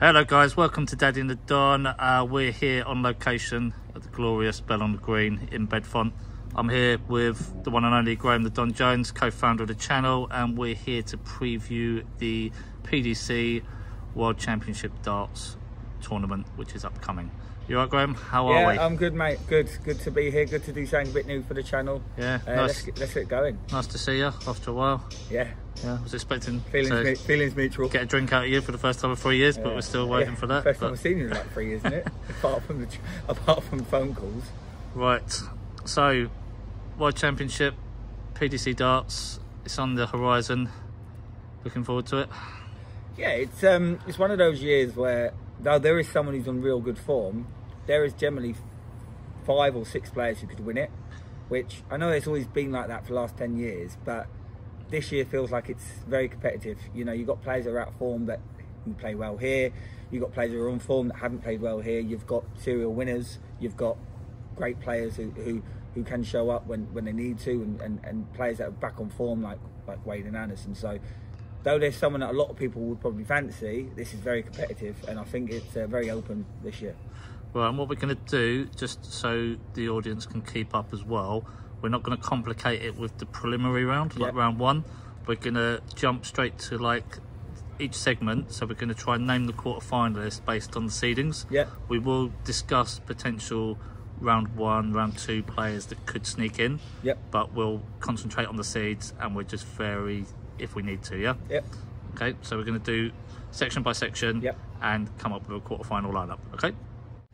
Hello guys, welcome to Daddy and the Don. We're here on location at the glorious Bell on the Green in Bedfont. I'm here with the one and only Graham the Don Jones, co-founder of the channel, and we're here to preview the PDC World Championship Darts tournament, which is upcoming. You alright, Graham? How are we? Yeah, I'm good, mate. Good to be here. Good to do something a bit new for the channel. Yeah, nice. Let's get going. Nice to see you after a while. Yeah. I was expecting feelings mutual. Get a drink out of you for the first time in 3 years, but we're still waiting for that. First time I've seen you in like 3 years, isn't it? apart from phone calls. Right. So, World Championship, PDC Darts. It's on the horizon. Looking forward to it. Yeah, it's one of those years where, though there is someone who's on real good form, there is generally 5 or 6 players who could win it, which I know it's always been like that for the last 10 years, but this year feels like it's very competitive. You know, you've got players that are out of form that can play well here, you've got players that are on form that haven't played well here, you've got serial winners, you've got great players who can show up when they need to, and players that are back on form like Wade and Anderson. So though there's someone that a lot of people would probably fancy, this is very competitive, and I think it's very open this year. Well, and what we're going to do, just so the audience can keep up as well, we're not going to complicate it with the preliminary round, like round one. We're going to jump straight to like each segment, so we're going to try and name the quarter-finalists based on the seedings. Yeah. We will discuss potential round 1, round 2 players that could sneak in. Yep. But we'll concentrate on the seeds, and we're just vary if we need to, yeah? Yep. Okay, so we're going to do section by section and come up with a quarter-final lineup, okay?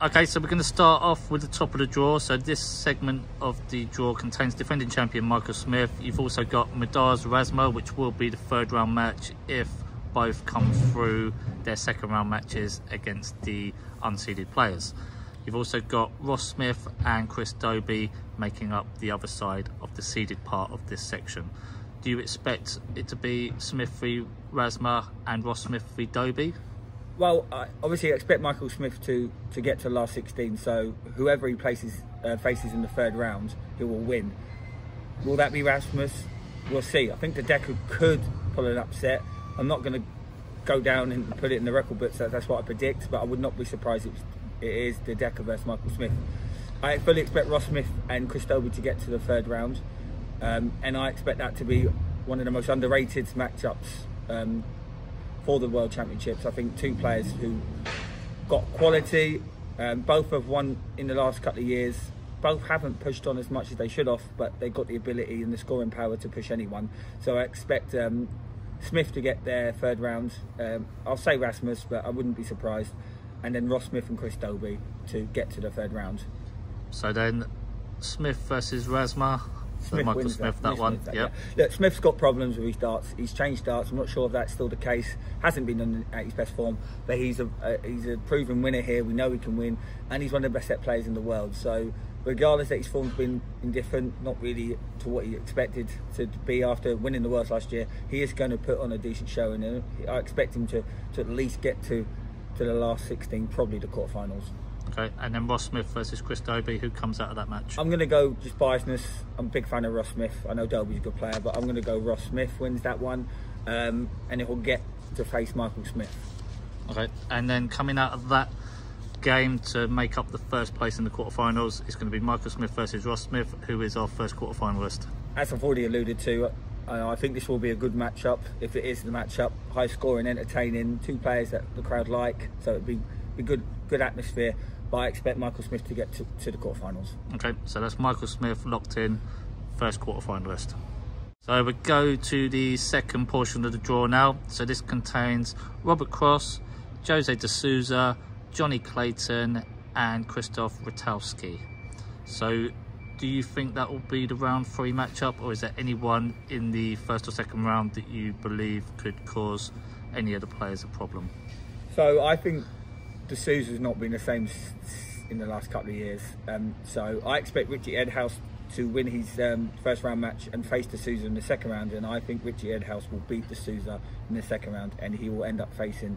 Okay, so we're going to start off with the top of the draw. So this segment of the draw contains defending champion Michael Smith. You've also got Madars Razma, which will be the 3rd round match if both come through their 2nd round matches against the unseeded players. You've also got Ross Smith and Chris Dobie making up the other side of the seeded part of this section. Do you expect it to be Smith v Razma and Ross Smith v Dobie? Well, I obviously expect Michael Smith to get to the last 16, so whoever he faces in the 3rd round, he will win. Will that be Rasmus? We'll see. I think the deck could pull an upset. I'm not going to go down and put it in the record books, that's what I predict, but I would not be surprised if it is the Decker versus Michael Smith. I fully expect Ross Smith and Chris Dobie to get to the 3rd round, and I expect that to be one of the most underrated matchups for the World Championships. I think 2 players who got quality, both have won in the last couple of years, both haven't pushed on as much as they should have, but they've got the ability and the scoring power to push anyone. So I expect Smith to get their 3rd round. I'll say Rasmus, but I wouldn't be surprised. And then Ross Smith and Chris Dobie to get to the 3rd round. So then Smith versus Razma. So Michael Smith, that one. Yeah. Look, Smith's got problems with his darts. He's changed darts. I'm not sure if that's still the case. Hasn't been at his best form, but he's a proven winner here. We know he can win, and he's one of the best set players in the world. So regardless that his form's been indifferent, not really to what he expected to be after winning the Worlds last year, he is going to put on a decent show, and I expect him to at least get to the last 16, probably the quarterfinals. Okay, and then Ross Smith versus Chris Dobie, who comes out of that match? I'm going to go just biasness. I'm a big fan of Ross Smith. I know Dobie's a good player, but I'm going to go Ross Smith wins that one, and it will get to face Michael Smith. Okay, and then coming out of that game to make up the 1st place in the quarterfinals is going to be Michael Smith versus Ross Smith, who is our 1st quarterfinalist. As I've already alluded to, I think this will be a good matchup. If it is the matchup, high scoring, entertaining, 2 players that the crowd like, so it'd be good atmosphere. But I expect Michael Smith to get to the quarterfinals. Okay, so that's Michael Smith locked in, 1st quarterfinalist. So we go to the 2nd portion of the draw now. So this contains Robert Cross, Jose de Souza, Johnny Clayton, and Krzysztof Ratajski. So do you think that will be the round 3 matchup, or is there anyone in the 1st or 2nd round that you believe could cause any of the players a problem? So I think de Souza's not been the same in the last couple of years. So I expect Richie Edhouse to win his 1st round match and face de Souza in the 2nd round, and I think Richie Edhouse will beat de Souza in the 2nd round, and he will end up facing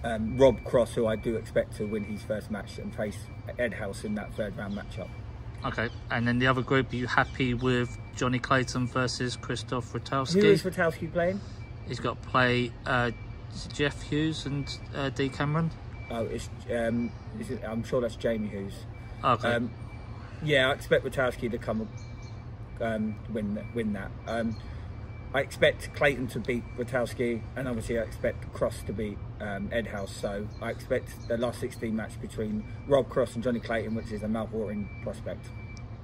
Rob Cross, who I do expect to win his 1st match and face Edhouse in that 3rd round matchup. Okay, and then the other group, are you happy with Johnny Clayton versus Krzysztof Ratajski? Who is Ratajski playing? He's got to play Jeff Hughes and D Cameron. Oh, I'm sure that's Jamie Hughes. Okay. Yeah, I expect Witkowski to come win that. I expect Clayton to beat Witkowski, and obviously I expect Cross to beat Edhouse. So I expect the last 16 match between Rob Cross and Johnny Clayton, which is a mouth-watering prospect.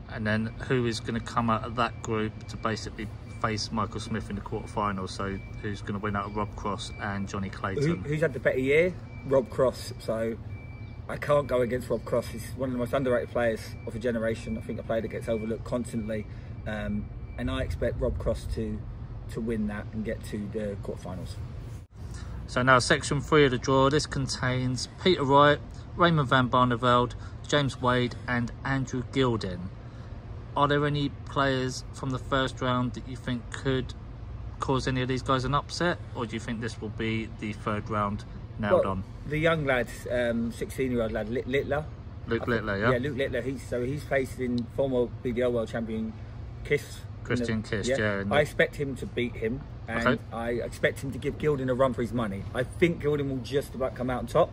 And then who is going to come out of that group to basically face Michael Smith in the quarterfinals? So who's going to win out of Rob Cross and Johnny Clayton? Who's had the better year? Rob Cross. So I can't go against Rob Cross. He's one of the most underrated players of a generation. I think a player that gets overlooked constantly. And I expect Rob Cross to win that and get to the quarterfinals. So now section 3 of the draw. This contains Peter Wright, Raymond van Barneveld, James Wade and Andrew Gilding. Are there any players from the first round that you think could cause any of these guys an upset, or do you think this will be the third round nailed on? The young lads, 16-year-old lad, Littler. Luke Littler, yeah? Yeah, Luke Littler. He's facing former BDL world champion Christian Kist, yeah. I expect him to beat him, and I expect him to give Gilding a run for his money. I think Gilding will just about come out on top,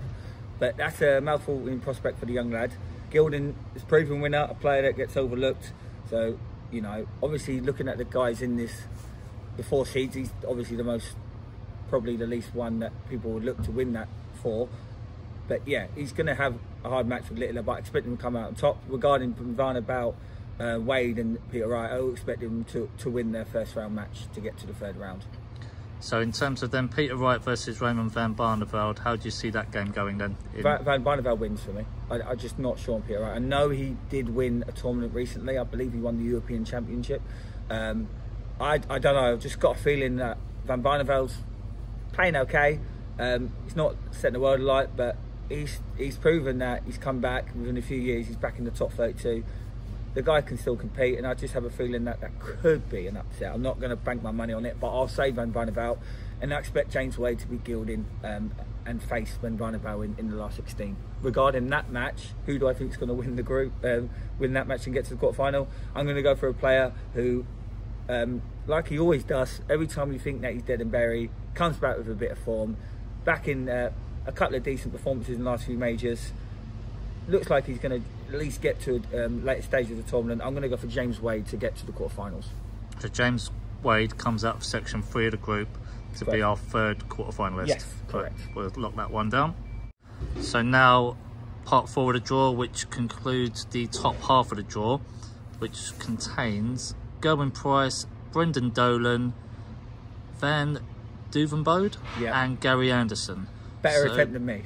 but that's a mouthful in prospect for the young lad. Gilding is a proven winner, a player that gets overlooked. So, you know, obviously looking at the guys in the 4 seeds, he's obviously probably the least one that people would look to win that for. But yeah, he's going to have a hard match with Littler, but I expect him to come out on top. Regarding Van about Wade and Peter Wright, I expect them to win their first round match to get to the third round. So in terms of then Peter Wright versus Raymond van Barneveld, how do you see that game going then? Van Barneveld wins for me. I'm just not sure on Peter Wright. I know he did win a tournament recently. I believe he won the European Championship. I don't know. I've just got a feeling that Van Barneveld's playing okay. He's not setting the world alight, but he's proven that he's come back within a few years. He's back in the top 32. The guy can still compete, and I just have a feeling that could be an upset. I'm not going to bank my money on it, but I'll say Van Barneveld, and I expect James Wade to be Gilding and face Van Barneveld in the last 16. Regarding that match, who do I think is going to win the group, win that match and get to the quarterfinal? I'm going to go for a player who, like he always does, every time you think that he's dead and buried, comes back with a bit of form. Back in a couple of decent performances in the last few majors. Looks like he's going to at least get to a later stage of the tournament. I'm going to go for James Wade to get to the quarterfinals. So James Wade comes out of section 3 of the group to be our third quarterfinalist. Yes, correct. We'll lock that one down. So now part 4 of the draw, which concludes the top half of the draw, which contains Gerwin Price, Brendan Dolan, Van Duvenbode and Gary Anderson. Better attempt than me.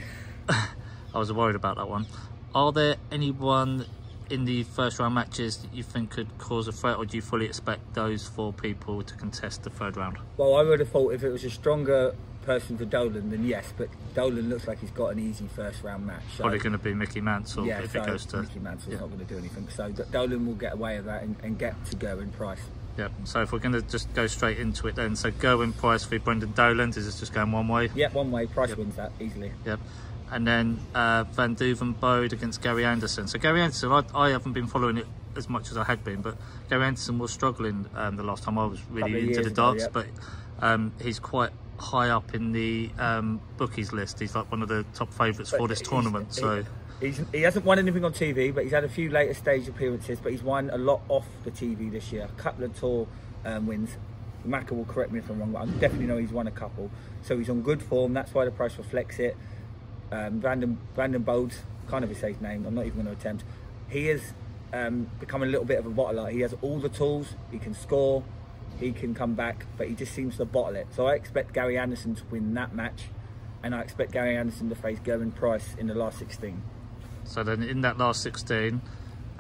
I was worried about that one. Are there anyone in the first round matches that you think could cause a threat, or do you fully expect those 4 people to contest the third round? Well, I would have thought if it was a stronger person for Dolan, then yes, but Dolan looks like he's got an easy first round match. So probably going to be Mickey Mansell if it goes to... Mickey Mansell's not going to do anything, so Dolan will get away with that and get to Gerwin Price. Yep, so if we're going to just go straight into it then, so Gerwin Price v Brendan Dolan, is this just going one way? Yep, one way. Price wins that easily. Yep. And then Van Duvenbode against Gary Anderson. So Gary Anderson, I haven't been following it as much as I had been, but Gary Anderson was struggling the last time I was really into the darts, but he's quite high up in the bookies list. He's like one of the top favourites for this tournament. He hasn't won anything on TV, but he's had a few later stage appearances, but he's won a lot off the TV this year. A couple of tour wins. Macca will correct me if I'm wrong, but I definitely know he's won a couple. So he's on good form. That's why the price reflects it. Brandon Bodes, can't ever say his name, I'm not even going to attempt. He has become a little bit of a bottler. He has all the tools, he can score, he can come back, but he just seems to bottle it. So I expect Gary Anderson to win that match, and I expect Gary Anderson to face Gerwin Price in the last 16. So then in that last 16,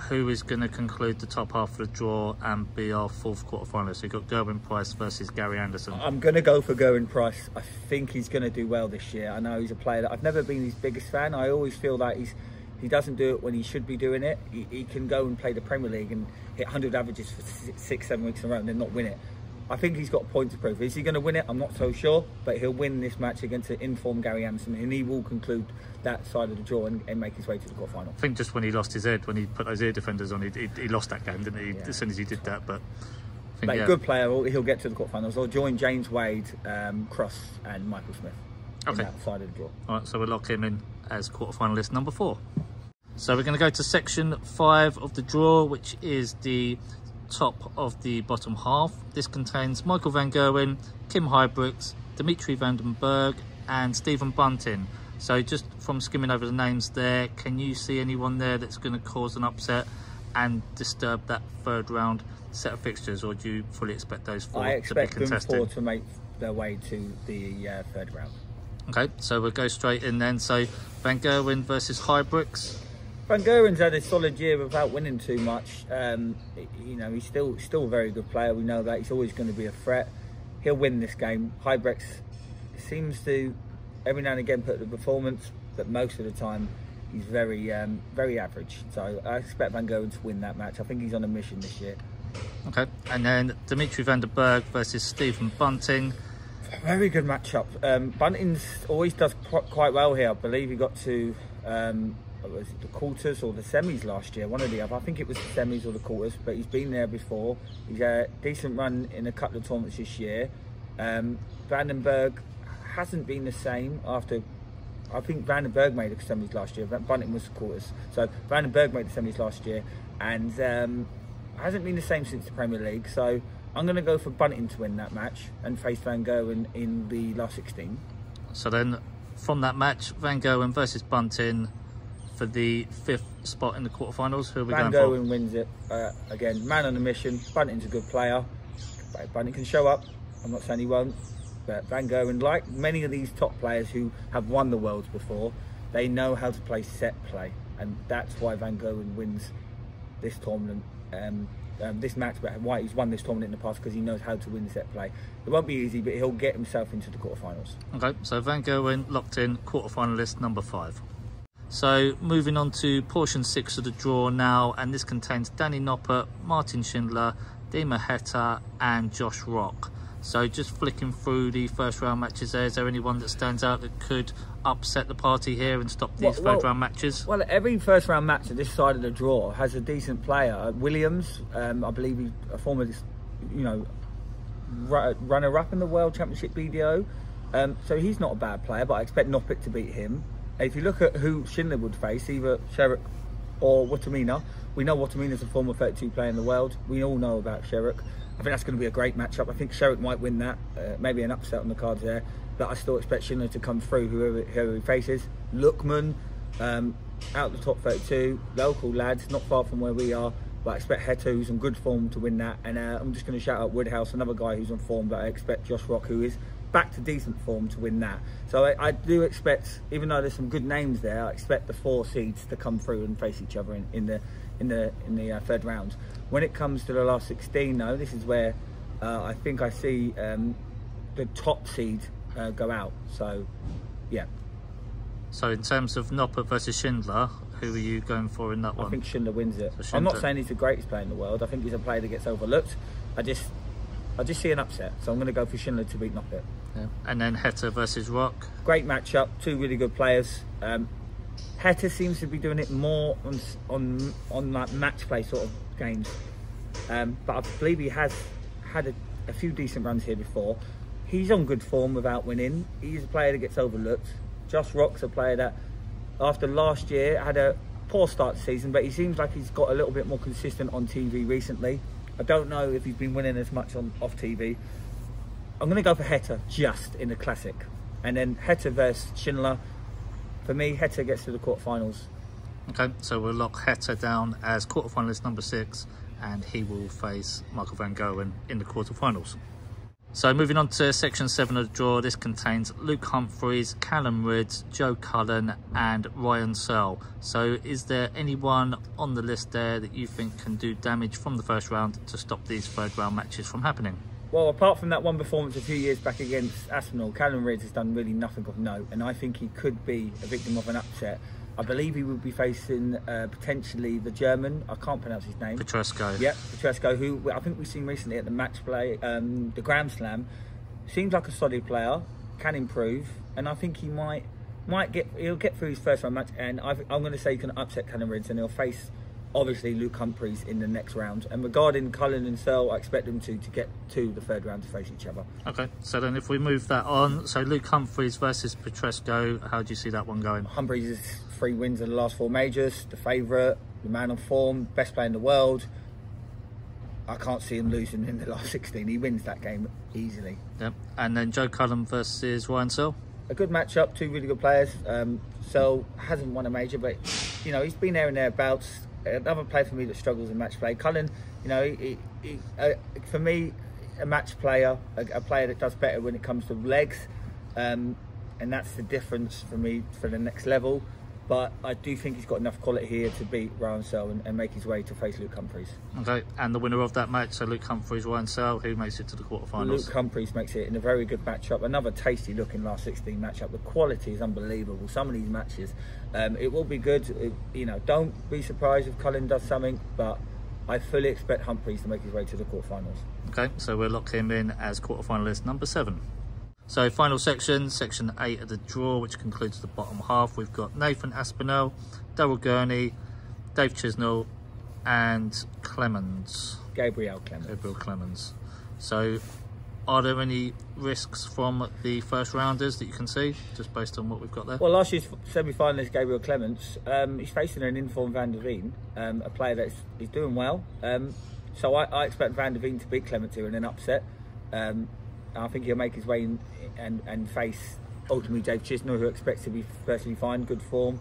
who is going to conclude the top half of the draw and be our 4th quarterfinalist? So you've got Gerwin Price versus Gary Anderson. I'm going to go for Gerwin Price. I think he's going to do well this year. I know he's a player that I've never been his biggest fan. I always feel that he doesn't do it when he should be doing it. He can go and play the Premier League and hit 100 averages for 6-7 weeks in a row and then not win it. I think he's got a point to prove. Is he going to win it? I'm not so sure, but he'll win this match against an informed Gary Anderson, and he will conclude that side of the draw and make his way to the quarterfinal. I think just when he lost his head, when he put those ear defenders on, he lost that game, didn't he? Yeah. As soon as he did that, but a good player, he'll get to the quarterfinals. He'll join James Wade, Cross, and Michael Smith. in that side of the draw. All right, so we'll lock him in as quarter-finalist number 4. So we're going to go to section 5 of the draw, which is the top of the bottom half. This contains Michael van Gerwen, Kim Huybrechts, Dimitri van den Berg and Stephen Bunting. So just from skimming over the names there, can you see anyone there that's going to cause an upset and disturb that third round set of fixtures, or do you fully expect those 4 to be contested? I expect them 4 to make their way to the third round. Okay, so we'll go straight in then. So Van Gerwen versus Huybrechts. Van Gerwen's had a solid year without winning too much. You know, he's still a very good player. We know that. He's always going to be a threat. He'll win this game. Huybrechts seems to every now and again put the performance, but most of the time he's very average. So I expect Van Gerwen to win that match. I think he's on a mission this year. Okay, and then Dimitri van den Berg versus Stephen Bunting. Very good matchup. Bunting's always does quite well here. I believe he got to was it the quarters or the semis last year, one or the other. I think it was the semis or the quarters, but he's been there before. He's had a decent run in a couple of tournaments this year. Van den Berg hasn't been the same after. I think Van den Berg made the semis last year. Bunting was the quarters. So Van den Berg made the semis last year, and hasn't been the same since the Premier League. So I'm going to go for Bunting to win that match and face Van Gerwen in the last 16. So then, from that match, Van Gerwen versus Bunting for the 5th spot in the quarterfinals. Who are we going for? Van Gerwen wins it. Again, man on a mission. Bunting's a good player. Bunting can show up. I'm not saying he won't. But Van Gerwen, like many of these top players who have won the Worlds before, they know how to play set play. And that's why Van Gerwen wins this tournament. This match, but why he's won this tournament in the past, because he knows how to win set play. It won't be easy, but he'll get himself into the quarterfinals. Okay, so Van Gerwen locked in, quarterfinalist number 5. So moving on to portion 6 of the draw now, and this contains Danny Noppert, Martin Schindler, Dima Heta and Josh Rock. So just flicking through the first round matches there, is there anyone that stands out that could upset the party here and stop these third round matches? Well, every first round match at this side of the draw has a decent player. Williams, I believe he's a former, runner-up in the World Championship BDO. So he's not a bad player, but I expect Noppert to beat him. If you look at who Schindler would face, either Sherrock or Watamina, we know Watamina's a former 32 player in the world. We all know about Sherrock. I think that's going to be a great matchup. I think Sherrock might win that. Maybe an upset on the cards there. But I still expect Schindler to come through, whoever he faces. Lookman, out the top 32, local lads, not far from where we are. But I expect Heta, who's in good form, to win that. And I'm just going to shout out Woodhouse, another guy who's on form. But I expect Josh Rock, who is back to decent form, to win that. So I do expect, even though there's some good names there, I expect the 4 seeds to come through and face each other in the third round. When it comes to the last 16, though, this is where I think I see the top seed go out. So, yeah. So in terms of Noppert versus Schindler, who are you going for in that one? I think Schindler wins it. So I'm not saying he's the greatest player in the world. I think he's a player that gets overlooked. I just see an upset, so I'm going to go for Schindler to beat Noppert. Yeah. And then Heta versus Rock. Great matchup, 2 really good players. Heta seems to be doing it more on like match play sort of games, but I believe he has had a few decent runs here before. He's on good form without winning. He's a player that gets overlooked. Josh Rock's a player that, after last year, had a poor start to the season, but he seems like he's got a little bit more consistent on TV recently. I don't know if he's been winning as much off TV. I'm going to go for Heta just in the classic. And then Heta versus Schindler. For me, Heta gets to the quarterfinals. Okay, so we'll lock Heta down as quarterfinalist number 6, and he will face Michael van Gerwen in the quarterfinals. So moving on to section 7 of the draw, this contains Luke Humphreys, Callum Ridds, Joe Cullen and Ryan Searle. So is there anyone on the list there that you think can do damage from the first round to stop these third round matches from happening? Well, apart from that one performance a few years back against Arsenal, Callum Ridds has done really nothing of note, and I think he could be a victim of an upset. I believe he would be facing potentially the German, I can't pronounce his name. Petresco. Yep, Petresco, who I think we've seen recently at the match play, the Grand Slam. Seems like a solid player, can improve, and I think he'll get through his first round match, and I'm going to say he can upset Callum Ridds, and he'll face obviously Luke Humphries in the next round. And regarding Cullen and Searle, I expect them to get to the third round to face each other. Okay, so then if we move that on, so Luke Humphries versus Petresco, how do you see that one going? Humphries is 3 wins in the last 4 majors, the favourite, the man on form, best player in the world. I can't see him losing in the last 16. He wins that game easily. Yep. And then Joe Cullen versus Ryan Searle. A good matchup, 2 really good players. Searle hasn't won a major, but you know, he's been there and thereabouts. Another player for me that struggles in match play. Cullen, you know, for me, a match player, a player that does better when it comes to legs, and that's the difference for me for the next level. But I do think he's got enough quality here to beat Ryan Searle and make his way to face Luke Humphries. Okay, and the winner of that match, so Luke Humphries, Ryan Searle, who makes it to the quarterfinals? Luke Humphries makes it in a very good matchup. Another tasty looking last 16 matchup. The quality is unbelievable. Some of these matches, it will be good. You know, don't be surprised if Cullen does something, but I fully expect Humphries to make his way to the quarterfinals. Okay, so we'll lock him in as quarterfinalist number 7. So final section, section 8 of the draw, which concludes the bottom half. We've got Nathan Aspinall, Daryl Gurney, Dave Chisnell and Gabriel Clemens. So are there any risks from the first rounders that you can see, just based on what we've got there? Well, last year's semi-finalist Gabriel Clemens, he's facing an informed Van der Veen, a player that is doing well. So I expect Van der Veen to beat Clemens here in an upset. I think he'll make his way in and face ultimately Dave Chisnell, who expects to be perfectly fine, good form.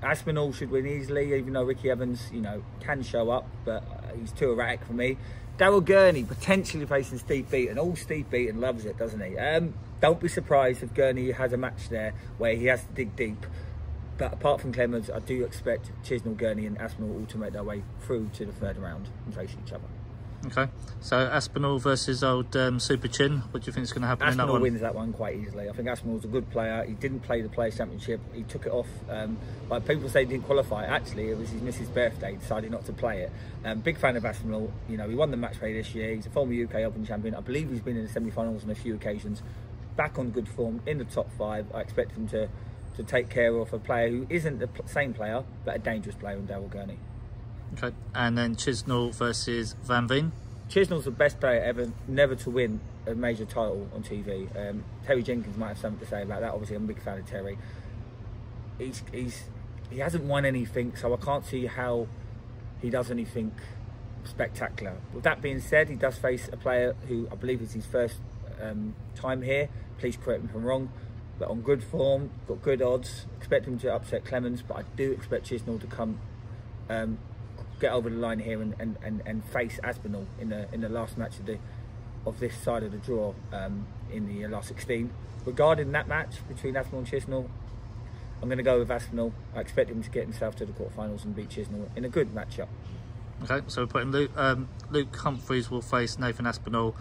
Aspinall should win easily, even though Ricky Evans, you know, can show up, but he's too erratic for me. Daryl Gurney potentially facing Steve Beaton. All Steve Beaton loves it, doesn't he? Don't be surprised if Gurney has a match there where he has to dig deep. But apart from Clemens, I do expect Chisnell, Gurney and Aspinall all to make their way through to the third round and face each other. Okay, so Aspinall versus old Super Chin, what do you think is going to happen in that one? Aspinall wins that one quite easily. I think Aspinall's a good player. He didn't play the Players' Championship. He took it off. Like people say he didn't qualify. Actually, it was his missus' birthday. He decided not to play it. Big fan of Aspinall. You know, he won the match play this year. He's a former UK Open champion. I believe he's been in the semi-finals on a few occasions. Back on good form, in the top 5. I expect him to take care of a player who isn't the same player, but a dangerous player in Daryl Gurney. Okay, and then Chisnell versus Van Veen. Chisnell's the best player ever, never to win a major title on TV. Terry Jenkins might have something to say about that. Obviously, I'm a big fan of Terry. He hasn't won anything, so I can't see how he does anything spectacular. With that being said, he does face a player who I believe is his first time here. Please correct me if I'm wrong. But on good form, got good odds. Expect him to upset Clemens, but I do expect Chisnell to come get over the line here and face Aspinall in the last match of this side of the draw in the last 16. Regarding that match between Aspinall and Chisnell, I'm going to go with Aspinall. I expect him to get himself to the quarterfinals and beat Chisnell in a good matchup. Okay, so we're putting Luke Humphries will face Nathan Aspinall.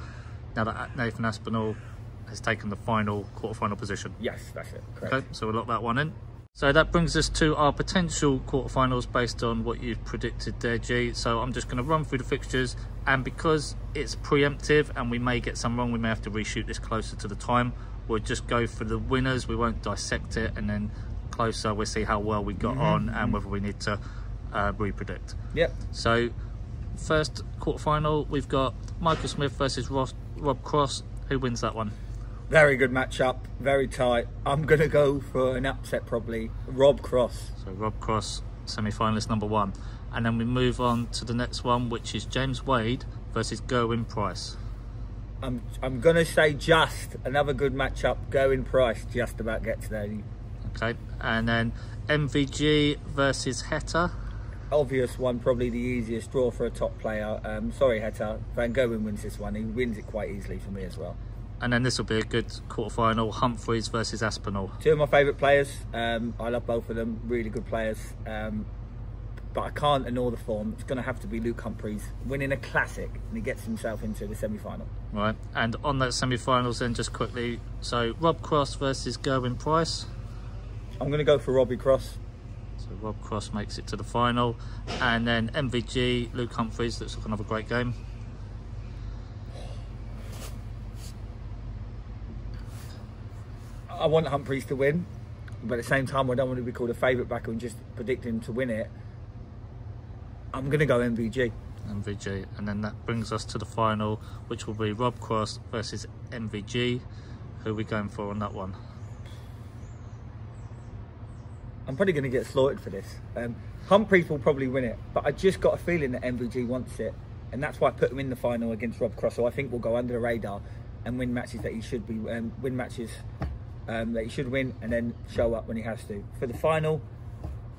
Now that Nathan Aspinall has taken the quarterfinal position. Yes, that's it. Correct. Okay, so we'll lock that one in. So that brings us to our potential quarterfinals based on what you've predicted there, G. So I'm just going to run through the fixtures, and because it's preemptive and we may get some wrong, we may have to reshoot this closer to the time. We'll just go for the winners. We won't dissect it, and then closer we'll see how well we got on and whether we need to re-predict. Yep. So first quarterfinal, we've got Michael Smith versus Rob Cross. Who wins that one? Very good matchup, very tight. I'm going to go for an upset probably. Rob Cross. So Rob Cross, semi-finalist number 1. And then we move on to the next one, which is James Wade versus Gerwyn Price. I'm going to say just another good matchup. Gerwyn Price just about gets there. Okay, and then MVG versus Heta. Obvious one, probably the easiest draw for a top player. Sorry, Heta. Van Gerwen wins this one. He wins it quite easily for me as well. And then this will be a good quarterfinal, Humphries versus Aspinall. 2 of my favourite players. I love both of them. Really good players. But I can't ignore the form. It's going to have to be Luke Humphries winning a classic, and he gets himself into the semi-final. Right. And on that semi-finals then, just quickly, so Rob Cross versus Gerwyn Price. I'm going to go for Robbie Cross. So Rob Cross makes it to the final. And then MVG, Luke Humphries. Looks like another great game. I want Humphries to win, but at the same time I don't want to be called a favourite backer and just predict him to win it. I'm going to go MVG. MVG, and then that brings us to the final, which will be Rob Cross versus MVG. Who are we going for on that one? I'm probably going to get slaughtered for this. Humphreys will probably win it, but I just got a feeling that MVG wants it, and that's why I put him in the final against Rob Cross. So I think we'll go under the radar and win matches that he should be win matches that he should win, and then show up when he has to. For the final,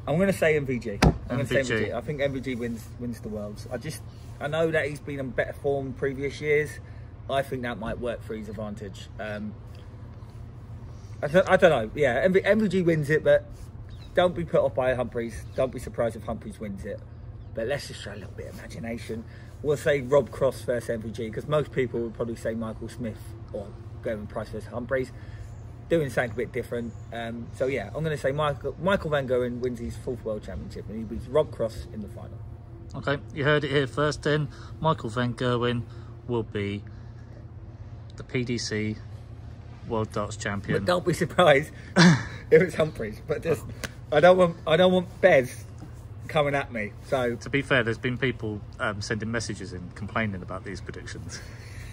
I'm going to say MVG. I'm going to say MVG. I think MVG wins the Worlds. I know that he's been on better form previous years. I think that might work for his advantage. I don't know. Yeah, MVG wins it, but don't be put off by Humphreys. Don't be surprised if Humphreys wins it. But let's just show a little bit of imagination. We'll say Rob Cross versus MVG, because most people would probably say Michael Smith or Gerwyn Price versus Humphreys. Doing something a bit different. So yeah, I'm going to say Michael van Gerwen wins his 4th World Championship, and he beats Rob Cross in the final. Okay, you heard it here first then. Michael van Gerwen will be the PDC World Darts Champion. But don't be surprised if it's Humphreys. But just, I don't want Bez coming at me. So to be fair, there's been people sending messages in complaining about these predictions.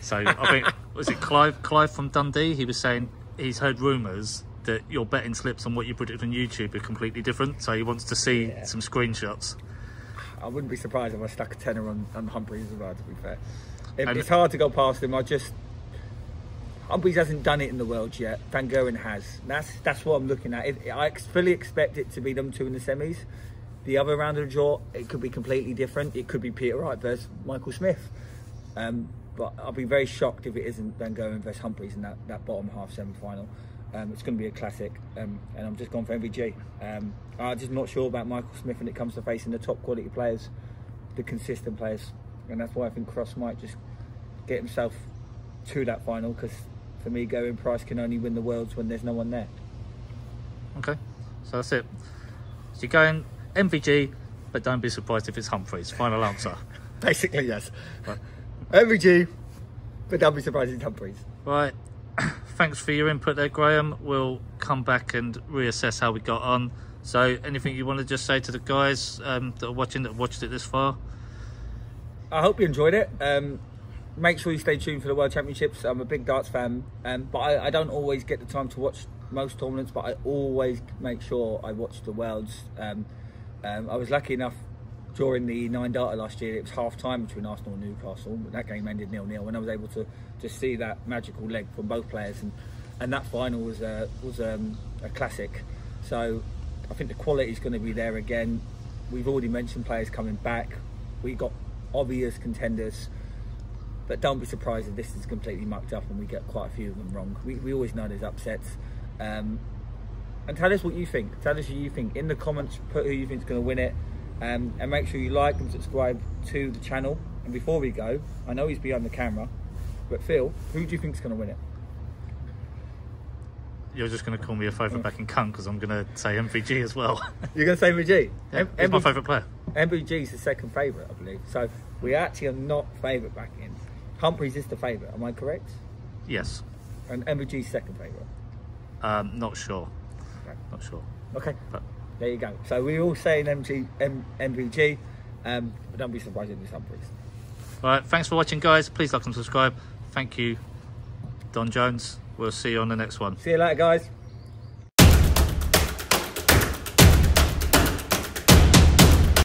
So I think, was it Clive from Dundee? He was saying he's heard rumours that your betting slips on what you predict on YouTube are completely different. So he wants to see some screenshots. I wouldn't be surprised if I stuck a tenner on Humphreys as well, to be fair. It's hard to go past him. Humphreys hasn't done it in the Worlds yet. Van Gerwen has. That's what I'm looking at. I fully expect it to be them two in the semis. The other round of the draw, it could be completely different. It could be Peter Wright versus Michael Smith. But I'll be very shocked if it isn't Van Gerwen versus Humphreys in that bottom half semi-final. It's going to be a classic, and I'm just going for MVG. I'm just not sure about Michael Smith when it comes to facing the top quality players, the consistent players, and that's why I think Cross might just get himself to that final, because for me, Gerwyn Price can only win the Worlds when there's no one there. Okay, so that's it. So you're going MVG, but don't be surprised if it's Humphreys. Final answer. Basically, yes. Right. MVG, but don't be surprised if it's Humphreys. Right. Thanks for your input there, Graham. We'll come back and reassess how we got on. So anything you want to just say to the guys that are watching, that watched it this far? I hope you enjoyed it. Make sure you stay tuned for the World Championships. I'm a big darts fan, but I don't always get the time to watch most tournaments, but I always make sure I watch the Worlds. I was lucky enough during the 9-darter last year, it was half time between Arsenal and Newcastle. That game ended 0-0, and I was able to just see that magical leg from both players, and that final was a classic. So I think the quality is going to be there again. We've already mentioned players coming back. We got obvious contenders, but don't be surprised if this is completely mucked up and we get quite a few of them wrong. We always know there's upsets. And tell us what you think. Tell us who you think in the comments. Put who you think is going to win it. And make sure you like and subscribe to the channel. And before we go, I know he's behind the camera, but Phil, who do you think is going to win it? You're just going to call me a favourite backing cunt because I'm going to say MVG as well. You're going to say MVG? Yeah, he's my favourite player. MVG is the second favourite, I believe. So we actually are not favourite backing. Humphreys is the favourite, am I correct? Yes. And MVG's second favourite? Not sure. Okay. Not sure. Okay. But there you go. So we're all saying MVG, but don't be surprised if it's Humphreys. Alright, thanks for watching, guys. Please like and subscribe. Thank you, Don Jones. We'll see you on the next one. See you later, guys.